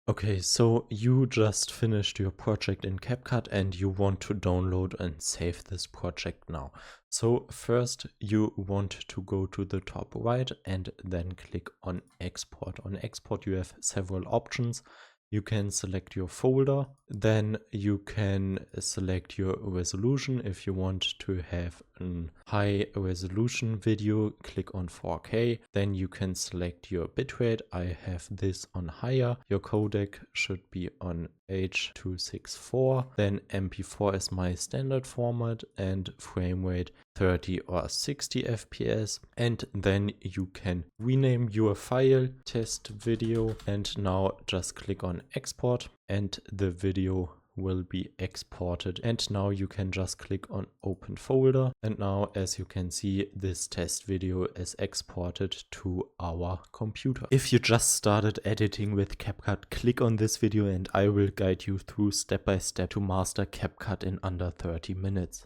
Okay, so you just finished your project in CapCut and you want to download and save this project now. So first you want to go to the top right and then click on export. On export you have several options. You can select your folder, then you can select your resolution. If you want to have a high resolution video, click on 4K. Then you can select your bitrate. I have this on higher. Your codec should be on H.264. Then MP4 is my standard format and frame rate 30 or 60 FPS. And then you can rename your file test video, and now just click on export and the video will be exported. And now you can just click on open folder, and now as you can see, this test video is exported to our computer. If you just started editing with CapCut, click on this video and I will guide you through step by step to master CapCut in under 30 minutes.